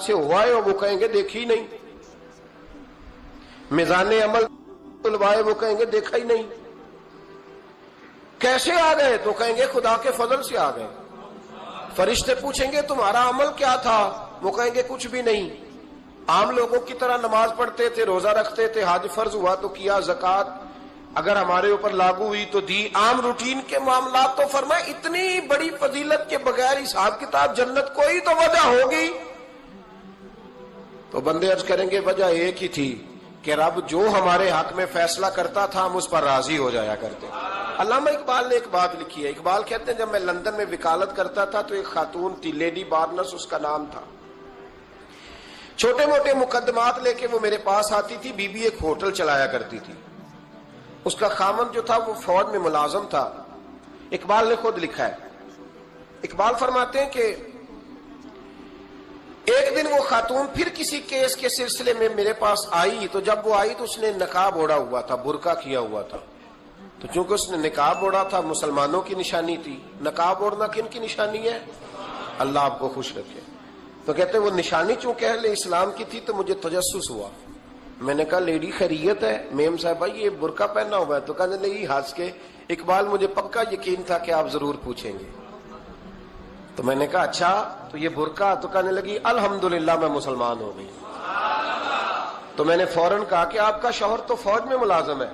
سے ہوا ہے اور وہ کہیں گے دیکھی ہی نہیں. میزان عمل تلوائے وہ کہیں گے دیکھا ہی نہیں. کیسے آ گئے تو کہیں گے خدا کے فضل سے آ گئے. فرشتے پوچھیں گے تمہارا عمل کیا تھا, وہ کہیں گے کچھ بھی نہیں. عام لوگوں کی طرح نماز پڑھتے تھے, روزہ رکھتے تھے, حج فرض ہوا تو کیا, زکوٰۃ اگر ہمارے اوپر لاگو ہوئی تو دی, عام روٹین کے معاملات. تو فرمائے اتنی بڑی فضیلت کے بغیر حساب کتاب جنت کوئی تو وجہ ہوگی. تو بندے عرض کریں گے وجہ ایک ہی تھی کہ رب جو ہمارے حق میں فیصلہ کرتا تھا ہم اس پر راضی ہو جایا کرتے. علامہ اقبال نے ایک بات لکھی ہے. اقبال کہتے ہیں جب میں لندن میں وکالت کرتا تھا تو ایک خاتون تھی, لیڈی بارنس اس کا نام تھا. چھوٹے موٹے مقدمات لے کے وہ میرے پاس آتی تھی. بی بی ایک ہوٹل چلایا کرتی تھی. اس کا خامند جو تھا وہ فوج میں ملازم تھا. اقبال نے خود لکھا ہے, اقبال فرماتے ہیں کہ ایک دن وہ خاتون پھر کسی کیس کے سلسلے میں میرے پاس آئی. تو جب وہ آئی تو اس نے نقاب اوڑھا ہوا تھا, برقع کیا ہوا تھا. تو چونکہ اس نے نقاب اوڑھا تھا مسلمانوں کی نشانی تھی. نقاب اوڑھنا کن کی نشانی ہے؟ اللہ آپ کو خوش رکھے. تو کہتے وہ نشانی چونکہ اہل اسلام کی تھی تو مجھے تجسس ہوا. میں نے کہا لیڈی خیریت ہے؟ میم صاحبہ یہ برقع پہنا ہوا ہے. تو کہنے لگی ہنس کے, اقبال مجھے پکا یقین تھا کہ آپ ضرور پوچھیں گے. تو میں نے کہا اچھا تو یہ برقع؟ تو کہنے لگی الحمدللہ میں مسلمان ہو گئی. تو میں نے فوراً کہا کہ آپ کا شوہر تو فوج میں ملازم ہے,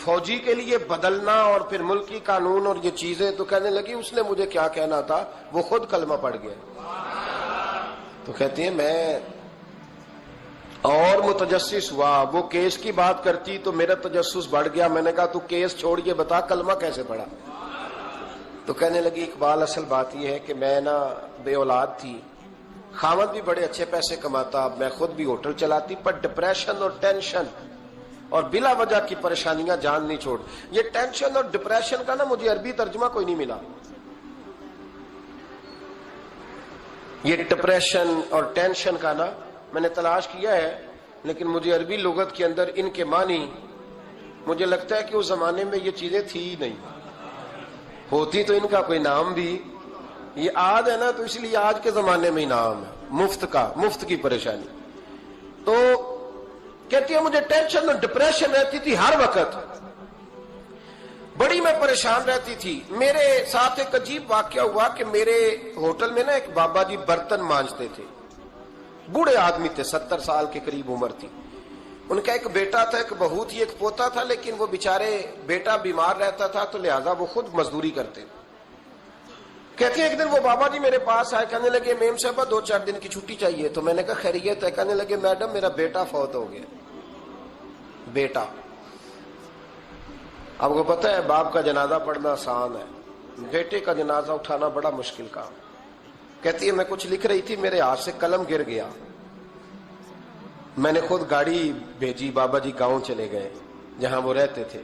فوجی کے لیے بدلنا اور پھر ملکی قانون اور یہ چیزیں. تو کہنے لگی اس نے مجھے کیا کہنا تھا, وہ خود کلمہ پڑھ گیا. تو کہتی ہیں میں اور متجسس ہوا. وہ کیس کی بات کرتی تو میرا تجسس بڑھ گیا. میں نے کہا تو کیس چھوڑ کے بتا کلمہ کیسے پڑھا. تو کہنے لگی اقبال اصل بات یہ ہے کہ میں نا بے اولاد تھی, خامد بھی بڑے اچھے پیسے کماتا, میں خود بھی ہوٹل چلاتی, پر ڈپریشن اور ٹینشن اور بلا وجہ کی پریشانیاں جان نہیں چھوڑ. یہ ٹینشن اور ڈپریشن کا نا مجھے عربی ترجمہ کوئی نہیں ملا. یہ ڈپریشن اور ٹینشن کا نا میں نے تلاش کیا ہے, لیکن مجھے عربی لغت کے اندر ان کے معنی مجھے لگتا ہے کہ اس زمانے میں یہ چیزیں تھی ہی نہیں. ہوتی تو ان کا کوئی نام بھی, یہ آج ہے نا تو اس لیے آج کے زمانے میں ہی نام ہے مفت کا, مفت کی پریشانی. تو کہتی ہے مجھے ٹینشن اور ڈپریشن رہتی تھی ہر وقت, بڑی میں پریشان رہتی تھی. میرے ساتھ ایک عجیب واقعہ ہوا کہ میرے ہوٹل میں نا ایک بابا جی برتن مانجتے تھے, بوڑھے آدمی تھے, 70 سال کے قریب عمر تھی. ان کا ایک بیٹا تھا, ایک بہو تھی, ایک پوتا تھا, لیکن وہ بیچارے بیٹا بیمار رہتا تھا تو لہذا وہ خود مزدوری کرتے. کہتے ہیں ایک دن وہ بابا جی میرے پاس آئے, کہنے لگے میم صاحبہ 2-4 دن کی چھٹی چاہیے. تو میں نے کہا خیریت ہے؟ کہنے لگے میڈم میرا بیٹا فوت ہو گیا. بیٹا, آپ کو پتہ ہے باپ کا جنازہ پڑھنا آسان ہے, بیٹے کا جنازہ اٹھانا بڑا مشکل کام. کہتی ہے میں کچھ لکھ رہی تھی, میرے ہاتھ سے قلم گر گیا. میں نے خود گاڑی بھیجی, بابا جی گاؤں چلے گئے جہاں وہ رہتے تھے.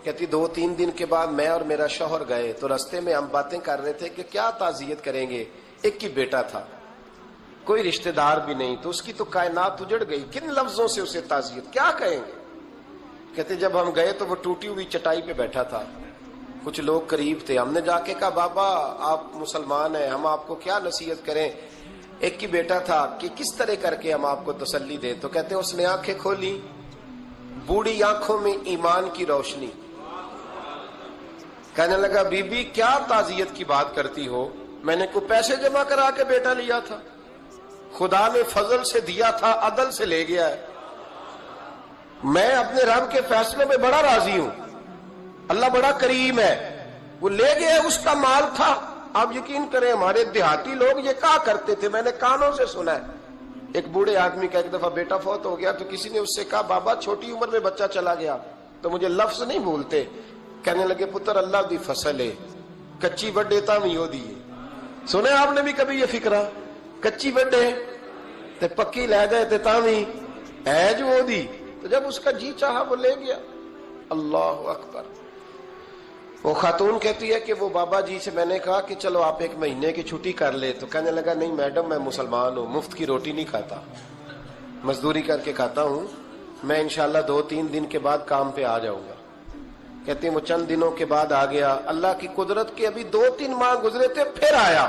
کہتی 2-3 دن کے بعد میں اور میرا شوہر گئے تو رستے میں ہم باتیں کر رہے تھے کہ کیا تعزیت کریں گے. ایک ہی بیٹا تھا, کوئی رشتہ دار بھی نہیں, تو اس کی تو کائنات اجڑ گئی, کن لفظوں سے اسے تعزیت کیا کہیں گے. کہتے جب ہم گئے تو وہ ٹوٹی ہوئی چٹائی پہ بیٹھا تھا, کچھ لوگ قریب تھے. ہم نے جا کے کہا بابا آپ مسلمان ہیں, ہم آپ کو کیا نصیحت کریں, ایک ہی بیٹا تھا, کہ کس طرح کر کے ہم آپ کو تسلی دیں. تو کہتے اس نے آنکھیں کھولی, بوڑھی آنکھوں میں ایمان کی روشنی. کہنے لگا بی بی کیا تعزیت کی بات کرتی ہو, میں نے کوئی پیسے جمع کرا کے بیٹا لیا تھا, خدا نے فضل سے دیا تھا, عدل سے لے گیا ہے. میں اپنے رب کے فیصلے میں بڑا راضی ہوں, اللہ بڑا کریم ہے, وہ لے گیا, اس کا مال تھا. آپ یقین کریں ہمارے دیہاتی لوگ یہ کہا کرتے تھے, میں نے کانوں سے سنا ہے. ایک بوڑھے آدمی کا ایک دفعہ بیٹا فوت ہو گیا تو کسی نے اس سے کہا بابا چھوٹی عمر میں بچہ چلا گیا تو مجھے لفظ نہیں بھولتے. کہنے لگے پتر اللہ دی فصل ہے, کچی وڈے تامی ہو دی. سنے آپ نے بھی کبھی یہ فکرہ, کچی وڈے تے پکی لے گئے تے تامی ہے جو ہو دی. تو جب اس کا جی چاہا وہ لے گیا. اللہ اکبر. وہ خاتون کہتی ہے کہ وہ بابا جی سے میں نے کہا کہ چلو آپ 1 مہینے کی چھٹی کر لے. تو کہنے لگا نہیں میڈم میں مسلمان ہوں, مفت کی روٹی نہیں کھاتا, مزدوری کر کے کھاتا ہوں, میں انشاءاللہ 2-3 دن کے بعد کام پہ آ جاؤں گا. کہتے ہیں وہ چند دنوں کے بعد آ گیا. اللہ کی قدرت کے ابھی 2-3 ماہ گزرے تھے, پھر آیا.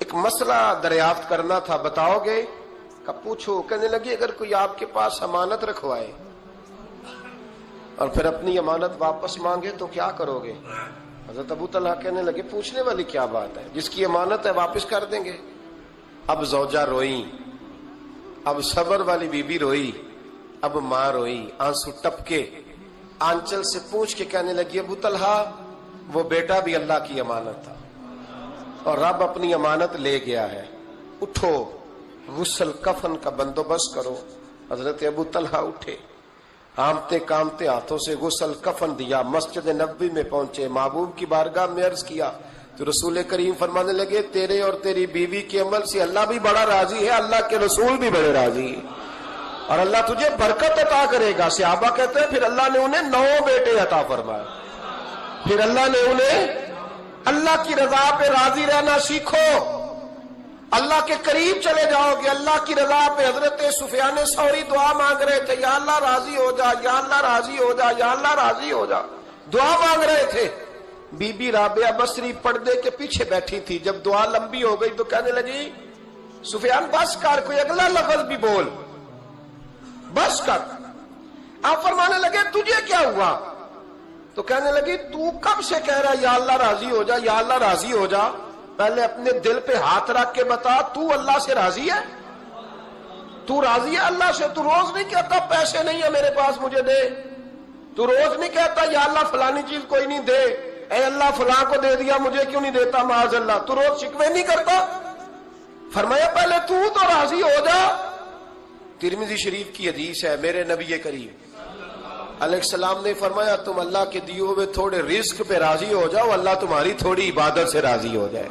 ایک مسئلہ دریافت کرنا تھا، بتاؤ گے؟ کہ پوچھو. کہنے لگی اگر کوئی آپ کے پاس امانت رکھوائے اور پھر اپنی امانت واپس مانگے تو کیا کرو گے؟ حضرت ابو طلحہ کہنے لگے پوچھنے والی کیا بات ہے، جس کی امانت ہے واپس کر دیں گے. اب زوجہ روئی، اب صبر والی بی بی روئی، اب ماں روئی، آنسو ٹپکے، آنچل سے پوچھ کے کہنے لگی ابو طلحہ وہ بیٹا بھی اللہ کی امانت تھا اور رب اپنی امانت لے گیا ہے، اٹھو غسل کفن کا بندوبست کرو. حضرت ابو طلحہ اٹھے، کامتے کامتے ہاتھوں سے غسل کفن دیا، مسجد نبوی میں پہنچے، محبوب کی بارگاہ میں عرض کیا تو رسول کریم فرمانے لگے تیرے اور تیری بیوی کے عمل سے اللہ بھی بڑا راضی ہے، اللہ کے رسول بھی بڑے راضی ہیں اور اللہ تجھے برکت عطا کرے گا. صحابہ کہتے ہیں پھر اللہ نے انہیں 9 بیٹے عطا فرمائے. پھر اللہ نے انہیں اللہ کی رضا پہ راضی رہنا سیکھو، اللہ کے قریب چلے جاؤ گے اللہ کی رضا پہ. حضرت سفیان ثوری دعا مانگ رہے تھے یا اللہ راضی ہو جا، یا اللہ راضی ہو جا، یا اللہ راضی ہو جا، دعا مانگ رہے تھے. بی بی رابعہ بصری پردے کے پیچھے بیٹھی تھی. جب دعا لمبی ہو گئی تو کہنے لگی سفیان بس کر، کوئی اگلا لفظ بھی بول، بس کر. آپ فرمانے لگے تجھے کیا ہوا؟ تو کہنے لگی تو کب سے کہہ رہا یا اللہ راضی ہو جا، یا اللہ راضی ہو جا؟ پہلے اپنے دل پہ ہاتھ رکھ کے بتا تو اللہ سے راضی ہے؟ تو راضی ہے اللہ سے؟ تو روز نہیں کہتا پیسے نہیں ہے میرے پاس مجھے دے؟ تو روز نہیں کہتا یا اللہ فلانی چیز کوئی نہیں دے، اے اللہ فلاں کو دے دیا مجھے کیوں نہیں دیتا معاذ اللہ؟ تو روز شکوے نہیں کرتا؟ فرمایا پہلے تو راضی ہو جا. ترمذی شریف کی حدیث ہے، میرے نبی کریم علیہ السلام نے فرمایا تم اللہ کے دیے ہوئے تھوڑے رزق پہ راضی ہو جاؤ، اللہ تمہاری تھوڑی عبادت سے راضی ہو جائے.